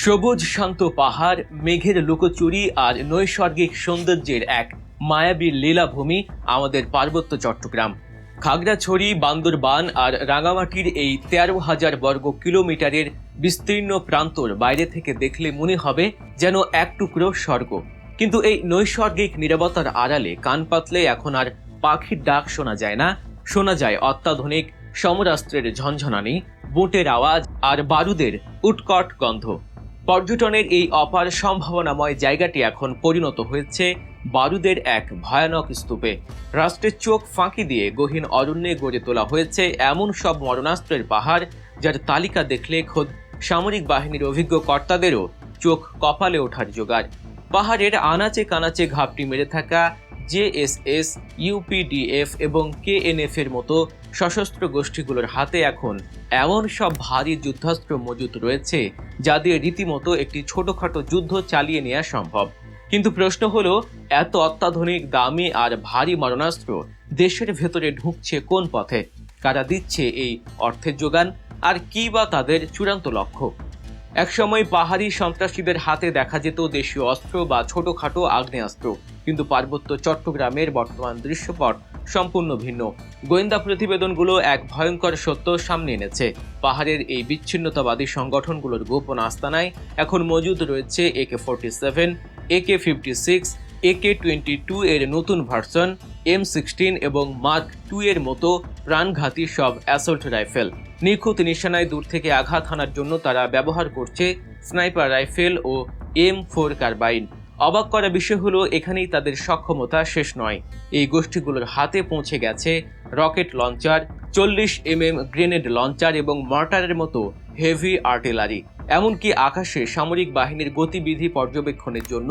সবুজ শান্ত পাহাড়, মেঘের লুকোচুরি আর নৈসর্গিক সৌন্দর্যের এক মায়াবী লীলাভূমি আমাদের পার্বত্য চট্টগ্রাম। খাগড়াছড়ি, বান্দরবান আর রাঙামাটির এই ১৩,০০০ বর্গ কিলোমিটারের বিস্তীর্ণ প্রান্তর বাইরে থেকে দেখলে মনে হবে যেন এক টুকরো স্বর্গ। কিন্তু এই নৈসর্গিক নীরবতার আড়ালে কান পাতলে এখন আর পাখির ডাক শোনা যায় না। শোনা যায় অত্যাধুনিক সমরাস্ত্রের ঝনঝনানি, বুটের আওয়াজ আর বারুদের উৎকট গন্ধ। পর্যটনের এই অপার সম্ভাবনাময় জায়গাটি এখন পরিণত হয়েছে বারুদের এক ভয়ানক স্তূপে। রাষ্ট্রের চোখ ফাঁকি দিয়ে গহীন অরণ্যে গড়ে তোলা হয়েছে এমন সব মরণাস্ত্রের পাহাড়, যার তালিকা দেখলে খোদ সামরিক বাহিনীর অভিজ্ঞ কর্তাদেরও চোখ কপালে ওঠার জোগাড়। পাহাড়ের আনাচে কানাচে ঘাপটি মেরে থাকা জেএসএস, ইউপিডিএফ এবং কেএনএফ এর মতো সশস্ত্র গোষ্ঠীগুলোর হাতে এখন এমন সব ভারী যুদ্ধাস্ত্র মজুত রয়েছে যা দিয়ে রীতিমতো একটি ছোটখাটো যুদ্ধ চালিয়ে নেওয়া সম্ভব। কিন্তু প্রশ্ন হলো, এত অত্যাধুনিক, দামি আর ভারী মারণাস্ত্র দেশের ভেতরে ঢুকছে কোন পথে? কারা দিচ্ছে এই অর্থের যোগান? আর কি বা তাদের চূড়ান্ত লক্ষ্য? একসময় পাহাড়ি সন্ত্রাসীদের হাতে দেখা যেত দেশীয় অস্ত্র বা ছোটখাটো আগ্নেয়াস্ত্র, কিন্তু পার্বত্য চট্টগ্রামের বর্তমান দৃশ্যপট সম্পূর্ণ ভিন্ন। গোয়েন্দা প্রতিবেদনগুলো এক ভয়ঙ্কর সত্য সামনে এনেছে। পাহাড়ের এই বিচ্ছিন্নতাবাদী সংগঠনগুলোর গোপন আস্তানায় এখন মজুদ রয়েছে AK-47, AK-56, AK-22 এর নতুন ভার্সন, M16 এবং মার্ক 2 এর মতো প্রাণঘাতী সব অ্যাসল্ট রাইফেল। নিখুঁত নিশানায় দূর থেকে আঘাত হানার জন্য তারা ব্যবহার করছে স্নাইপার রাইফেল ও M4 কার্বাইন। অবাক করা বিষয় হলো, এখানেই তাদের সক্ষমতা শেষ নয়। এই গোষ্ঠীগুলোর হাতে পৌঁছে গেছে rocket launcher, 40mm grenade launcher এবং মর্টারের মতো হেভি আর্টিলারি। এমনকি আকাশে সামরিক বাহিনীর গতিবিধি পর্যবেক্ষণের জন্য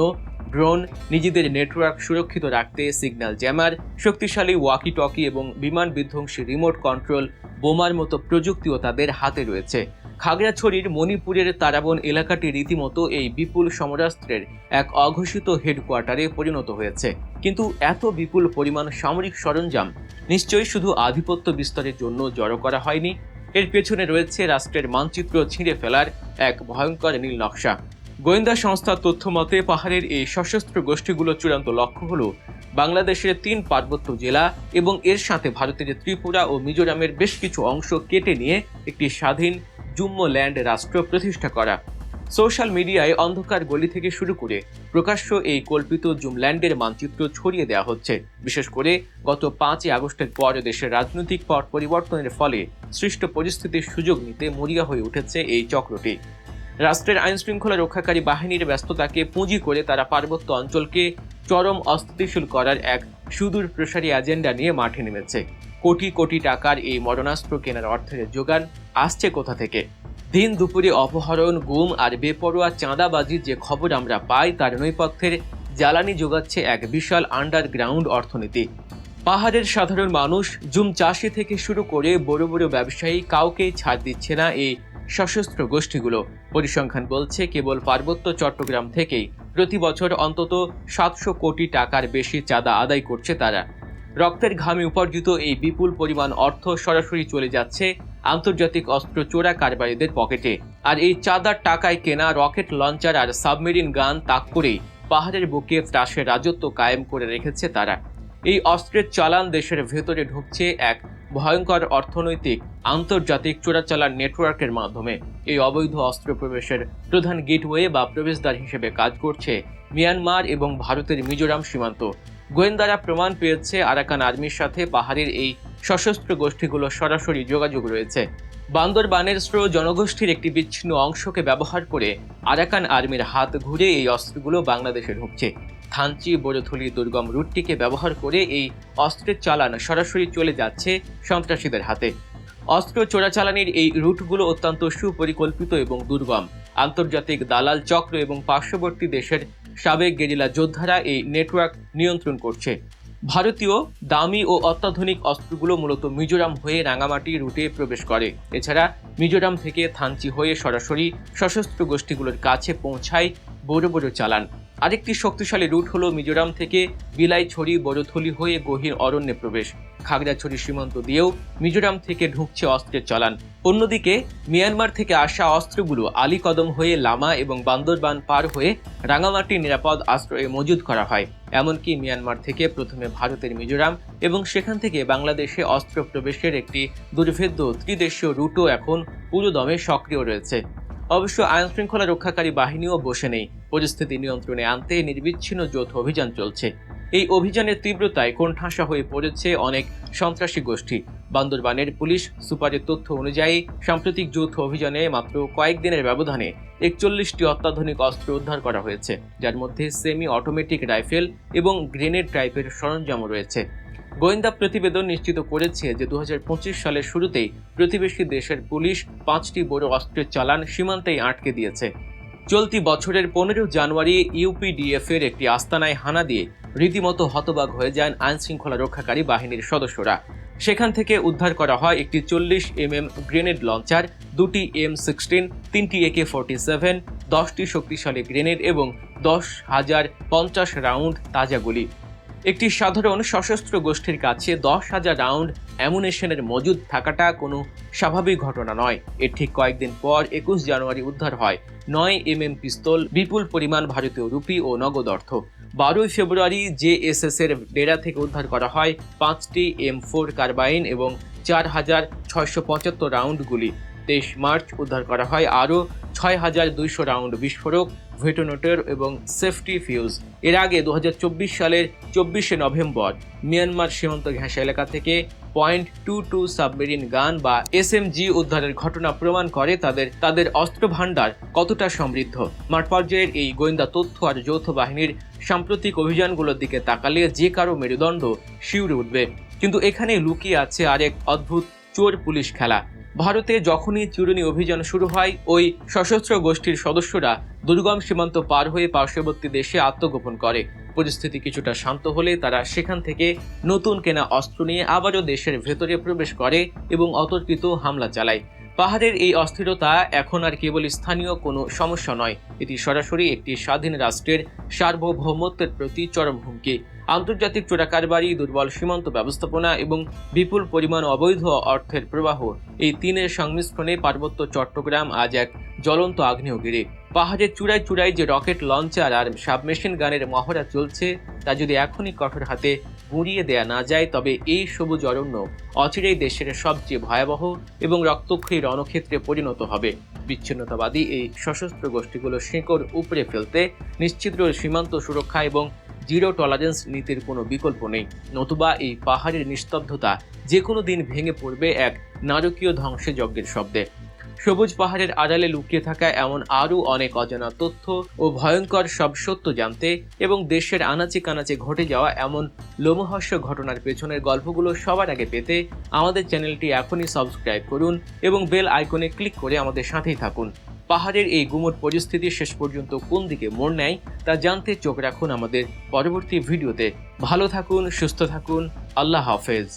ড্রোন, নিজেদের নেটওয়ার্ক সুরক্ষিত রাখতে সিগন্যাল জ্যামার, শক্তিশালী ওয়াকি টকি এবং বিমান বিধ্বংসী রিমোট কন্ট্রোল বোমার মতো প্রযুক্তিও তাদের হাতে রয়েছে। খাগড়াছড়ির মণিপুরের তারাবন এলাকাটি রীতিমতো এই বিপুল সমরাস্ত্রের এক অঘোষিত হেডকোয়ার্টারে পরিণত হয়েছে। কিন্তু এত বিপুল পরিমাণ সামরিক সরঞ্জাম নিশ্চয়ই শুধু আধিপত্য বিস্তারের জন্য জড়ো করা হয়নি। এর পেছনে রয়েছে রাষ্ট্রের মানচিত্র ছিঁড়ে ফেলার এক ভয়ঙ্কর নীল নকশা। গোয়েন্দা সংস্থার তথ্য মতে, পাহাড়ের এই সশস্ত্র গোষ্ঠীগুলোর চূড়ান্ত লক্ষ্য হল বাংলাদেশের 3 পার্বত্য জেলা এবং এর সাথে ভারতের ত্রিপুরা ও মিজোরামের বেশ কিছু অংশ কেটে নিয়ে একটি স্বাধীন জুম্মল্যান্ড রাষ্ট্র প্রতিষ্ঠা করা। সোশ্যাল মিডিয়ায় অন্ধকার গলি থেকে শুরু করে প্রকাশ্য এই কল্পিত জুমল্যান্ডের মানচিত্র ছড়িয়ে দেওয়া হচ্ছে। বিশেষ করে গত 5ই আগস্টের পর দেশের রাজনৈতিক পট পরিবর্তনের ফলে সৃষ্ট পরিস্থিতির সুযোগ নিতে মরিয়া হয়ে উঠেছে এই চক্রটি। রাষ্ট্রের আইনশৃঙ্খলা রক্ষাকারী বাহিনীর ব্যস্ততাকে পুঁজি করে তারা পার্বত্য অঞ্চলকে চরম অস্থিতিশীল করার এক সুদূর প্রসারী এজেন্ডা নিয়ে মাঠে নেমেছে। কোটি কোটি টাকার এই মরণাস্ত্র কেনার অর্থের যোগান আসছে কোথা থেকে? দিন দুপুরে অপহরণ, গুম আর বেপরোয়া চাঁদাবাজির যে খবর আমরা পাই, তার নৈপথ্যের জ্বালানি যোগাচ্ছে এক বিশাল আন্ডারগ্রাউন্ড অর্থনীতি। পাহাড়ের সাধারণ মানুষ, জুম চাষি থেকে শুরু করে বড় বড় ব্যবসায়ী, কাউকেই ছাড় দিচ্ছে না এই সশস্ত্র গোষ্ঠীগুলো। পরিসংখ্যান বলছে, কেবল পার্বত্য চট্টগ্রাম থেকেই প্রতি বছর অন্তত 700 কোটি টাকার বেশি চাঁদা আদায় করছে তারা। রক্তের ঘামে উপার্জিত এই বিপুল পরিমাণ অর্থ সরাসরি চলে যাচ্ছে আন্তর্জাতিক অস্ত্র চোরা কারবারিদের পকেটে। আর এই চাঁদার টাকায় কেনা রকেট লঞ্চার আর সাবমেরিন গান তাক করেই পাহাড়ের বুকে ত্রাসের রাজত্ব কায়েম করে রেখেছে তারা। এই অস্ত্রের চালান দেশের ভেতরে ঢুকছে এক ভয়ঙ্কর অর্থনৈতিক আন্তর্জাতিক চোরাচালান নেটওয়ার্কের মাধ্যমে। এই অবৈধ অস্ত্র প্রবেশের প্রধান গেটওয়ে বা প্রবেশদ্বার হিসেবে কাজ করছে মিয়ানমার এবং ভারতের মিজোরাম সীমান্ত। গোয়েন্দারা প্রমাণ পেয়েছে আরাকান আর্মির সাথে পাহাড়ের এই সশস্ত্র গোষ্ঠীগুলো সরাসরি যোগাযোগ রয়েছে। বান্দরবানের শ্রো জনগোষ্ঠীর একটি বিচ্ছিন্ন অংশকে ব্যবহার করে আরাকান আর্মির হাত ঘুরে এই অস্ত্রগুলো বাংলাদেশে ঢুকছে। থানচি বড়থলি দুর্গম রুটটিকে ব্যবহার করে এই অস্ত্রের চালান সরাসরি চলে যাচ্ছে সন্ত্রাসীদের হাতে। অস্ত্র চোরাচালানির এই রুটগুলো অত্যন্ত সুপরিকল্পিত এবং দুর্গম। আন্তর্জাতিক দালাল চক্র এবং পার্শ্ববর্তী দেশের সাবেক গেরিলা যোদ্ধারা এই নেটওয়ার্ক নিয়ন্ত্রণ করছে। ভারতীয় দামি ও অত্যাধুনিক অস্ত্রগুলো মূলত মিজোরাম হয়ে রাঙামাটি রুটে প্রবেশ করে। এছাড়া মিজোরাম থেকে থানচি হয়ে সরাসরি সশস্ত্র গোষ্ঠীগুলোর কাছে পৌঁছায় বড় বড় চালান। আরেকটি শক্তিশালী রুট হলো মিজোরাম থেকে বিলাইছড়ি, বড়থলি হয়ে গহীন অরণ্যে প্রবেশ। খাগড়াছড়ি সীমান্ত দিয়েও মিজোরাম থেকে ঢুকছে অস্ত্রের চালান। অন্যদিকে মিয়ানমার থেকে আসা অস্ত্রগুলো আলীকদম হয়ে লামা এবং বান্দরবান পার হয়ে রাঙামাটির নিরাপদ আশ্রয়ে মজুত করা হয়। এমনকি মিয়ানমার থেকে প্রথমে ভারতের মিজোরাম এবং সেখান থেকে বাংলাদেশে অস্ত্র প্রবেশের একটি দুর্ভেদ্য ত্রিদেশীয় রুটও এখন পুরোদমে সক্রিয় রয়েছে। অবশ্য আইনশৃঙ্খলা রক্ষাকারী বাহিনীও বসে নেই। পরিস্থিতি নিয়ন্ত্রণে আনতে নির্বিচ্ছিন্ন যৌথ অভিযান চলছে। এই অভিযানের তীব্রতায় কোণঠাসা হয়ে পড়েছে অনেক সন্ত্রাসী গোষ্ঠী। বান্দরবানের পুলিশ সুপারের তথ্য অনুযায়ী সাম্প্রতিক যৌথ অভিযানে মাত্র কয়েকদিনের ব্যবধানে 41টি অত্যাধুনিক অস্ত্র উদ্ধার করা হয়েছে, যার মধ্যে সেমি অটোমেটিক রাইফেল এবং গ্রেনেড টাইপের সরঞ্জামও রয়েছে। গোয়েন্দা প্রতিবেদন নিশ্চিত করেছে যে 2025 সালের শুরুতেই প্রতিবেশী দেশের পুলিশ 5টি বড় অস্ত্রের চালান সীমান্তেই আটকে দিয়েছে। চলতি বছরের 15 জানুয়ারি ইউপিডিএফ এর একটি আস্তানায় হানা দিয়ে রীতিমতো হতবাক হয়ে যান আইনশৃঙ্খলা রক্ষাকারী বাহিনীর সদস্যরা। সেখান থেকে উদ্ধার করা হয় একটি 40mm গ্রেনেড লঞ্চার, 2টি M16, 3টি AK-47, 10টি শক্তিশালী গ্রেনেড এবং 10,050 রাউন্ড তাজা গুলি। একটি সাধারণ সশস্ত্র গোষ্ঠীর কাছে 10,000 রাউন্ড অ্যামুনেশনের মজুদ থাকাটা কোনো স্বাভাবিক ঘটনা নয়। এর ঠিক কয়েকদিন পর 21 জানুয়ারি উদ্ধার হয় 9mm পিস্তল, বিপুল পরিমাণ ভারতীয় রুপি ও নগদ অর্থ। 12 ফেব্রুয়ারি জেএসএস এর ডেরা থেকে উদ্ধার করা হয় 5টি M4 কার্বাইন এবং 4,675 রাউন্ড গুলি। 23 মার্চ উদ্ধার করা হয় আরও 6,200 রাউন্ড বিস্ফোরক, ভেটোনেটর এবং সেফটি ফিউজ। এর আগে 2024 সালের 24শে নভেম্বর মিয়ানমার সীমান্ত ঘেঁষা এলাকা থেকে .22 সাবমেরিন গান বা SMG উদ্ধারের ঘটনা প্রমাণ করে তাদের অস্ত্র ভাণ্ডার কতটা সমৃদ্ধ। মাঠ পর্যায়ের এই গোয়েন্দা তথ্য আর যৌথ বাহিনীর সাম্প্রতিক অভিযানগুলোর দিকে তাকালে যে কারো মেরুদণ্ড শিউরে উঠবে। কিন্তু এখানে লুকিয়ে আছে আরেক অদ্ভুত চোর পুলিশ খেলা। ভারতে যখনই চুরুনি অভিযান শুরু হয়, ওই সশস্ত্র গোষ্ঠীর সদস্যরা দুর্গম সীমান্ত পার হয়ে পার্শ্ববর্তী দেশে আত্মগোপন করে। পরিস্থিতি কিছুটা শান্ত হলে তারা সেখান থেকে নতুন কেনা অস্ত্র নিয়ে আবারও দেশের ভেতরে প্রবেশ করে এবং অতর্কিত হামলা চালায়। পাহাড়ের এই অস্থিরতা এখন আর কেবল স্থানীয় কোনো সমস্যা নয়, এটি সরাসরি একটি স্বাধীন রাষ্ট্রের সার্বভৌমত্বের প্রতি চরম হুমকি। আন্তর্জাতিক চোরাকারবারি, দুর্বল সীমান্ত ব্যবস্থাপনা এবং বিপুল পরিমাণ অবৈধ অর্থের প্রবাহ, এই তিনের সংমিশ্রণে পার্বত্য চট্টগ্রাম আজ এক জ্বলন্ত আগ্নেয়গিরি। পাহাড়ের চূড়ায় চূড়ায় যে রকেট লঞ্চার আর সাবমেশিন গানের মহড়া চলছে, তা যদি এখনই কঠোর হাতে গুঁড়িয়ে দেয়া না যায়, তবে এই সবুজ অরণ্য অচিরেই দেশের সবচেয়ে ভয়াবহ এবং রক্তক্ষয়ী রণক্ষেত্রে পরিণত হবে। বিচ্ছিন্নতাবাদী এই সশস্ত্র গোষ্ঠীগুলো শিকড় উপড়ে ফেলতে নিশ্চিদ্র সীমান্ত সুরক্ষা এবং জিরো টলারেন্স নীতির কোনো বিকল্প নেই, নতুবা এই পাহাড়ের নিস্তব্ধতা যে কোনো দিন ভেঙে পড়বে এক নারকীয় ধ্বংসযজ্ঞের শব্দে। সবুজ পাহাড়ের আড়ালে লুকিয়ে থাকা এমন আরও অনেক অজানা তথ্য ও ভয়ঙ্কর সব সত্য জানতে এবং দেশের আনাচে কানাচে ঘটে যাওয়া এমন লোমহর্ষ ঘটনার পেছনের গল্পগুলো সবার আগে পেতে আমাদের চ্যানেলটি এখনই সাবস্ক্রাইব করুন এবং বেল আইকনে ক্লিক করে আমাদের সাথেই থাকুন। পাহাড়ের এই গুমট পরিস্থিতি শেষ পর্যন্ত কোন দিকে মোড় নেয় তা জানতে চোখ রাখুন আমাদের পরবর্তী ভিডিওতে। ভালো থাকুন, সুস্থ থাকুন, আল্লাহ হাফেজ।